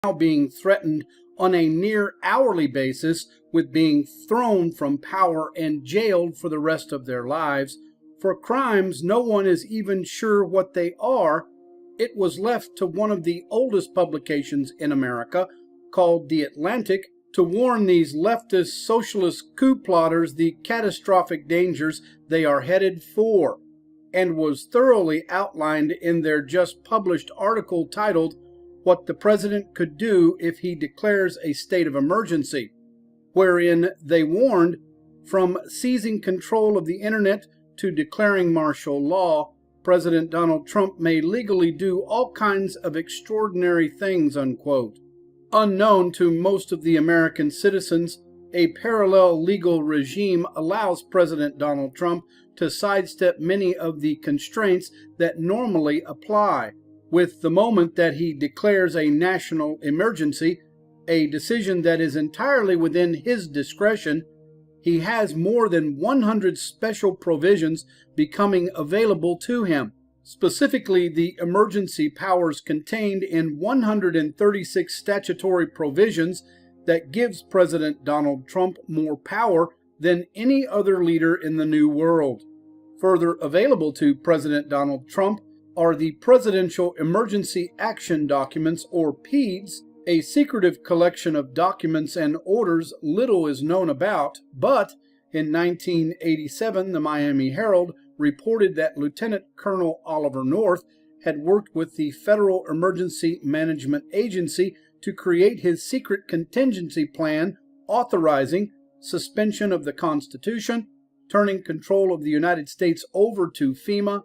now being threatened on a near hourly basis with being thrown from power and jailed for the rest of their lives for crimes no one is even sure what they are, it was left to one of the oldest publications in America, called The Atlantic, to warn these leftist socialist coup plotters the catastrophic dangers they are headed for, and was thoroughly outlined in their just published article titled What the President Could Do If He Declares a State of Emergency, wherein they warned, from seizing control of the internet to declaring martial law, President Donald Trump may legally do all kinds of extraordinary things, unquote. Unknown to most of the American citizens, a parallel legal regime allows President Donald Trump to sidestep many of the constraints that normally apply. With the moment that he declares a national emergency, a decision that is entirely within his discretion, he has more than 100 special provisions becoming available to him. Specifically, the emergency powers contained in 136 statutory provisions that gives President Donald Trump more power than any other leader in the New World. Further available to President Donald Trump are the Presidential Emergency Action Documents, or PEDs, a secretive collection of documents and orders little is known about, but in 1987 the Miami Herald reported that Lieutenant Colonel Oliver North had worked with the Federal Emergency Management Agency to create his secret contingency plan authorizing suspension of the Constitution, turning control of the United States over to FEMA,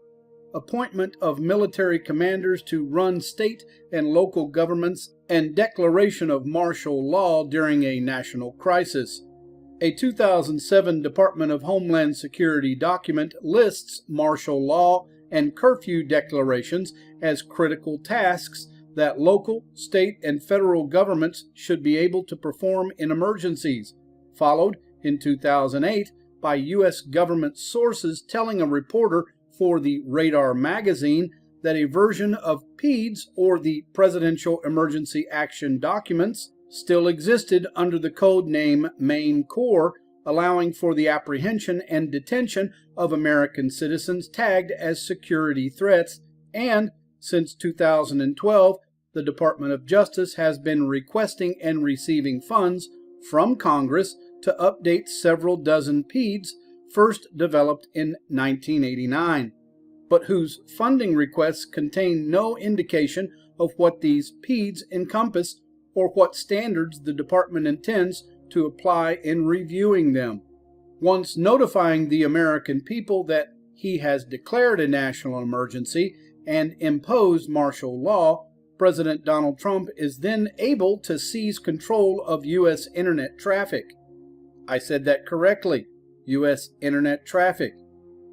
appointment of military commanders to run state and local governments, and declaration of martial law during a national crisis. A 2007 Department of Homeland Security document lists martial law and curfew declarations as critical tasks that local, state, and federal governments should be able to perform in emergencies, followed in 2008 by U.S. government sources telling a reporter for the Radar magazine that a version of PEDs, or the Presidential Emergency Action Documents, still existed under the code name Main Corps, allowing for the apprehension and detention of American citizens tagged as security threats, and since 2012, the Department of Justice has been requesting and receiving funds from Congress to update several dozen PEDs first developed in 1989, but whose funding requests contain no indication of what these PEDs encompass or what standards the department intends to apply in reviewing them. Once notifying the American people that he has declared a national emergency and imposed martial law, President Donald Trump is then able to seize control of U.S. internet traffic. I said that correctly, U.S. internet traffic,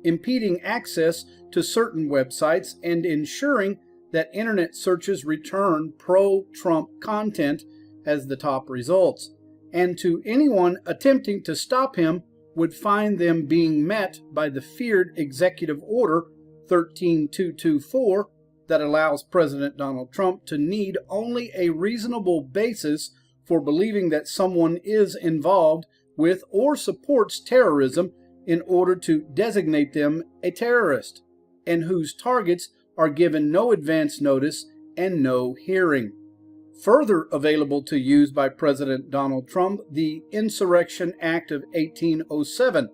impeding access to certain websites and ensuring that internet searches return pro-Trump content as the top results, and to anyone attempting to stop him would find them being met by the feared Executive Order 13224 that allows President Donald Trump to need only a reasonable basis for believing that someone is involved with or supports terrorism in order to designate them a terrorist, and whose targets are given no advance notice and no hearing. Further available to use by President Donald Trump, the Insurrection Act of 1807,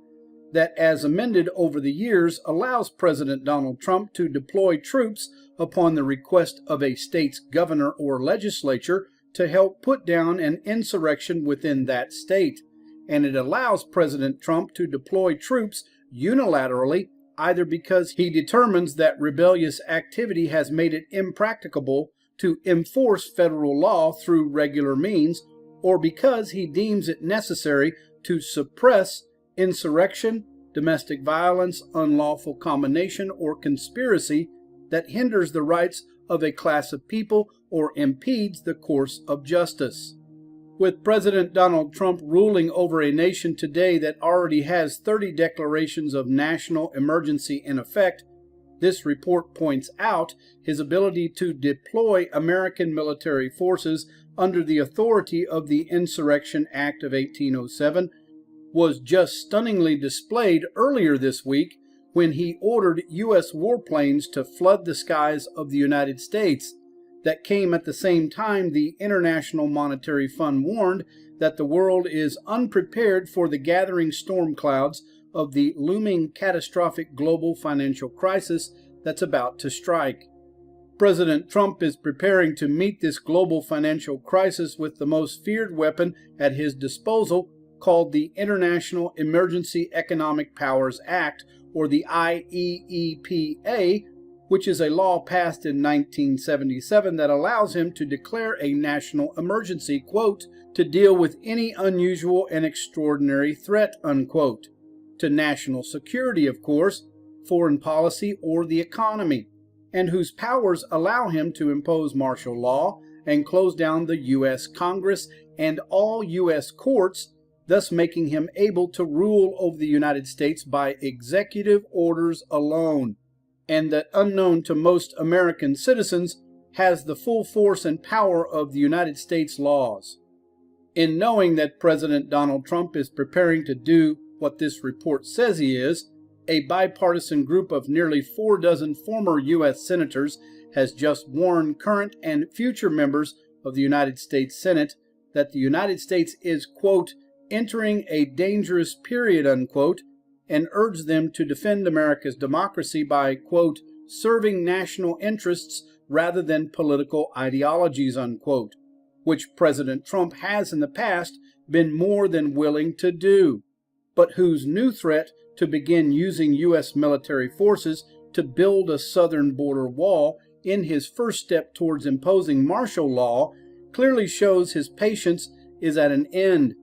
that as amended over the years allows President Donald Trump to deploy troops upon the request of a state's governor or legislature to help put down an insurrection within that state, and it allows President Trump to deploy troops unilaterally either because he determines that rebellious activity has made it impracticable to enforce federal law through regular means, or because he deems it necessary to suppress insurrection, domestic violence, unlawful combination, or conspiracy that hinders the rights of a class of people or impedes the course of justice. With President Donald Trump ruling over a nation today that already has 30 declarations of national emergency in effect, this report points out his ability to deploy American military forces under the authority of the Insurrection Act of 1807, was just stunningly displayed earlier this week when he ordered U.S. warplanes to flood the skies of the United States. That came at the same time the International Monetary Fund warned that the world is unprepared for the gathering storm clouds of the looming catastrophic global financial crisis that's about to strike. President Trump is preparing to meet this global financial crisis with the most feared weapon at his disposal, called the International Emergency Economic Powers Act, or the IEEPA, which is a law passed in 1977 that allows him to declare a national emergency, quote, to deal with any unusual and extraordinary threat, unquote, to national security, of course, foreign policy, or the economy, and whose powers allow him to impose martial law and close down the U.S. Congress and all U.S. courts, thus making him able to rule over the United States by executive orders alone, and that, unknown to most American citizens, has the full force and power of the United States laws. In knowing that President Donald Trump is preparing to do what this report says he is, a bipartisan group of nearly 40 former U.S. senators has just warned current and future members of the United States Senate that the United States is, quote, entering a dangerous period, unquote, and urged them to defend America's democracy by, quote, serving national interests rather than political ideologies, unquote, which President Trump has in the past been more than willing to do, but whose new threat to begin using U.S. military forces to build a southern border wall in his first step towards imposing martial law clearly shows his patience is at an end,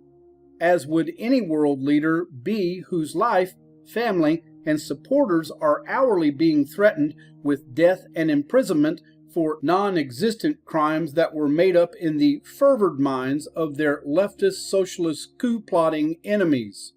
as would any world leader be whose life, family, and supporters are hourly being threatened with death and imprisonment for non-existent crimes that were made up in the fervid minds of their leftist socialist coup-plotting enemies.